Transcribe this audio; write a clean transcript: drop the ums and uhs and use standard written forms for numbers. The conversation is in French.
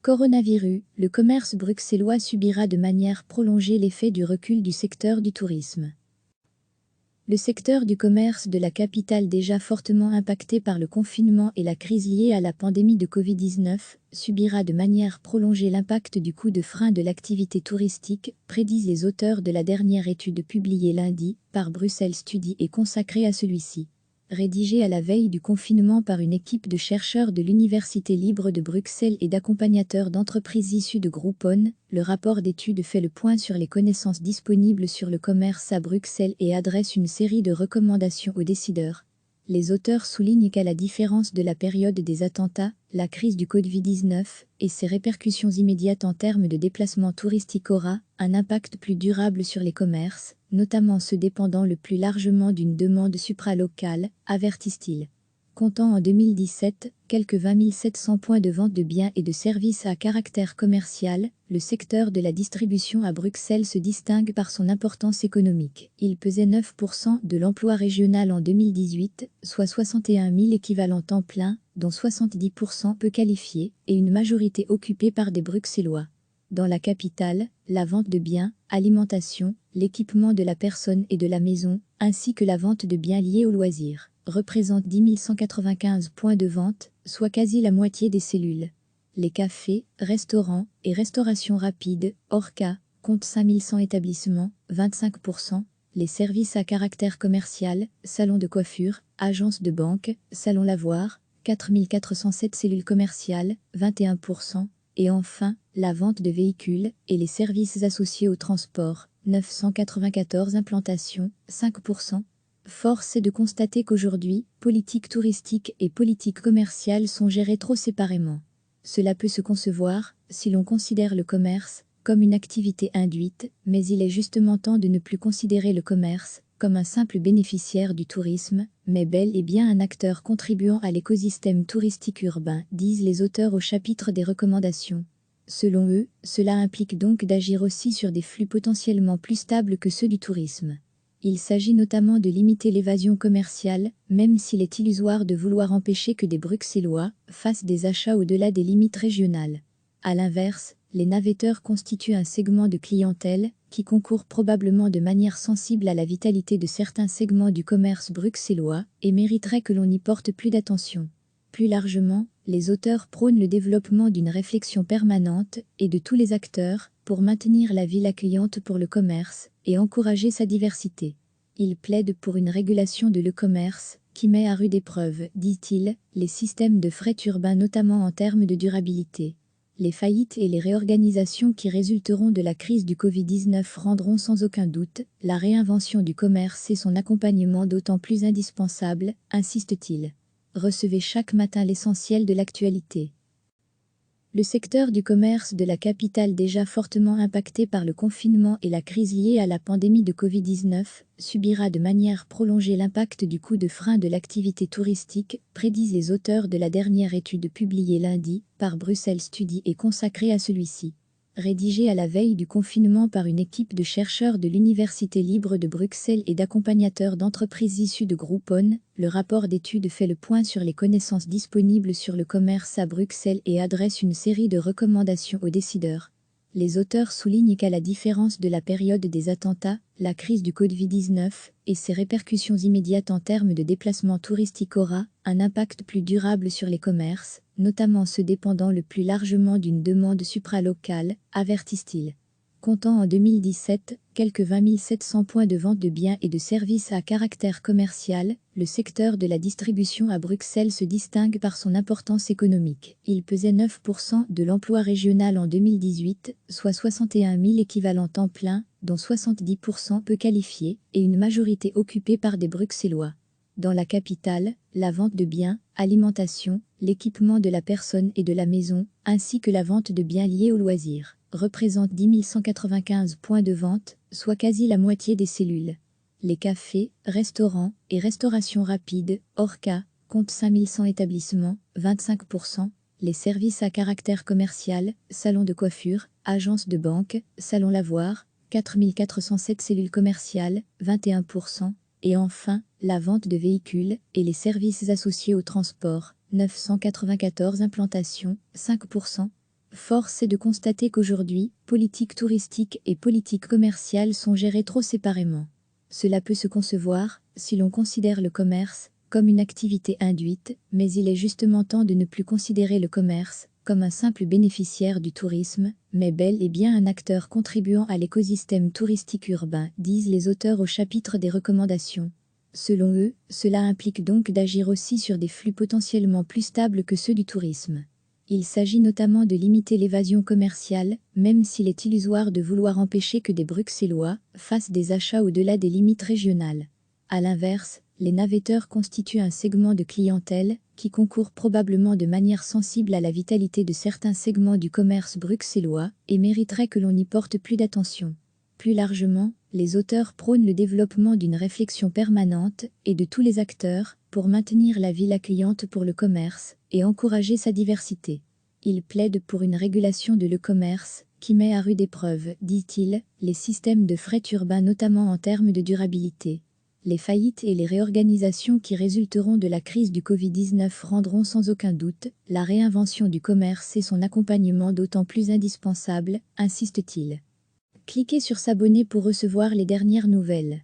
Coronavirus, le commerce bruxellois subira de manière prolongée l'effet du recul du secteur du tourisme. Le secteur du commerce de la capitale, déjà fortement impacté par le confinement et la crise liée à la pandémie de Covid-19, subira de manière prolongée l'impact du coup de frein de l'activité touristique, prédisent les auteurs de la dernière étude publiée lundi par Bruxelles Study et consacrée à celui-ci. Rédigé à la veille du confinement par une équipe de chercheurs de l'Université libre de Bruxelles et d'accompagnateurs d'entreprises issues de Groupon, le rapport d'étude fait le point sur les connaissances disponibles sur le commerce à Bruxelles et adresse une série de recommandations aux décideurs. Les auteurs soulignent qu'à la différence de la période des attentats, la crise du Covid-19 et ses répercussions immédiates en termes de déplacement touristique aura un impact plus durable sur les commerces, notamment ceux dépendant le plus largement d'une demande supralocale, avertissent-ils. Comptant en 2017 quelques 20 700 points de vente de biens et de services à caractère commercial, le secteur de la distribution à Bruxelles se distingue par son importance économique. Il pesait 9% de l'emploi régional en 2018, soit 61 000 équivalents temps plein, dont 70% peu qualifiés, et une majorité occupée par des Bruxellois. Dans la capitale, la vente de biens, alimentation, l'équipement de la personne et de la maison, ainsi que la vente de biens liés aux loisirs, représente 10 195 points de vente, soit quasi la moitié des cellules. Les cafés, restaurants et restauration rapide, Orca, comptent 5100 établissements, 25%, les services à caractère commercial, salons de coiffure, agences de banque, salons lavoir, 4407 cellules commerciales, 21%, et enfin, la vente de véhicules et les services associés au transport, 994 implantations, 5%. Force est de constater qu'aujourd'hui, politique touristique et politique commerciale sont gérées trop séparément. Cela peut se concevoir, si l'on considère le commerce comme une activité induite, mais il est justement temps de ne plus considérer le commerce comme un simple bénéficiaire du tourisme, mais bel et bien un acteur contribuant à l'écosystème touristique urbain, disent les auteurs au chapitre des recommandations. Selon eux, cela implique donc d'agir aussi sur des flux potentiellement plus stables que ceux du tourisme. Il s'agit notamment de limiter l'évasion commerciale, même s'il est illusoire de vouloir empêcher que des Bruxellois fassent des achats au-delà des limites régionales. A l'inverse, les navetteurs constituent un segment de clientèle qui concourt probablement de manière sensible à la vitalité de certains segments du commerce bruxellois et mériterait que l'on y porte plus d'attention. Plus largement, les auteurs prônent le développement d'une réflexion permanente et de tous les acteurs pour maintenir la ville accueillante pour le commerce et encourager sa diversité. Ils plaident pour une régulation de l'e-commerce qui met à rude épreuve, dit-il, les systèmes de fret urbains notamment en termes de durabilité. Les faillites et les réorganisations qui résulteront de la crise du Covid-19 rendront sans aucun doute la réinvention du commerce et son accompagnement d'autant plus indispensable, insiste-t-il. Recevez chaque matin l'essentiel de l'actualité. Le secteur du commerce de la capitale, déjà fortement impacté par le confinement et la crise liée à la pandémie de Covid-19, subira de manière prolongée l'impact du coup de frein de l'activité touristique, prédisent les auteurs de la dernière étude publiée lundi par Bruxelles Study et consacrée à celui-ci. Rédigé à la veille du confinement par une équipe de chercheurs de l'Université libre de Bruxelles et d'accompagnateurs d'entreprises issues de Groupon, le rapport d'étude fait le point sur les connaissances disponibles sur le commerce à Bruxelles et adresse une série de recommandations aux décideurs. Les auteurs soulignent qu'à la différence de la période des attentats, la crise du Covid-19 et ses répercussions immédiates en termes de déplacement touristique aura un impact plus durable sur les commerces, notamment ceux dépendant le plus largement d'une demande supralocale, avertissent-ils. Comptant en 2017 quelques 20 700 points de vente de biens et de services à caractère commercial, le secteur de la distribution à Bruxelles se distingue par son importance économique. Il pesait 9% de l'emploi régional en 2018, soit 61 000 équivalents temps plein, dont 70% peu qualifiés, et une majorité occupée par des Bruxellois. Dans la capitale, la vente de biens, alimentation, l'équipement de la personne et de la maison, ainsi que la vente de biens liés aux loisirs, représente 10 195 points de vente, soit quasi la moitié des cellules. Les cafés, restaurants et restauration rapide, Orca, comptent 5100 établissements, 25%, les services à caractère commercial, salons de coiffure, agences de banque, salons lavoir, 4407 cellules commerciales, 21%, et enfin, la vente de véhicules et les services associés au transport, 994 implantations, 5%. Force est de constater qu'aujourd'hui, politique touristique et politique commerciale sont gérées trop séparément. Cela peut se concevoir, si l'on considère le commerce comme une activité induite, mais il est justement temps de ne plus considérer le commerce comme un simple bénéficiaire du tourisme, mais bel et bien un acteur contribuant à l'écosystème touristique urbain, disent les auteurs au chapitre des recommandations. Selon eux, cela implique donc d'agir aussi sur des flux potentiellement plus stables que ceux du tourisme. Il s'agit notamment de limiter l'évasion commerciale, même s'il est illusoire de vouloir empêcher que des Bruxellois fassent des achats au-delà des limites régionales. A l'inverse, les navetteurs constituent un segment de clientèle qui concourt probablement de manière sensible à la vitalité de certains segments du commerce bruxellois et mériterait que l'on y porte plus d'attention. Plus largement, les auteurs prônent le développement d'une réflexion permanente et de tous les acteurs pour maintenir la ville accueillante pour le commerce et encourager sa diversité. Ils plaident pour une régulation de l'e-commerce qui met à rude épreuve, dit-il, les systèmes de fret urbains notamment en termes de durabilité. Les faillites et les réorganisations qui résulteront de la crise du Covid-19 rendront sans aucun doute la réinvention du commerce et son accompagnement d'autant plus indispensable, insiste-t-il. Cliquez sur s'abonner pour recevoir les dernières nouvelles.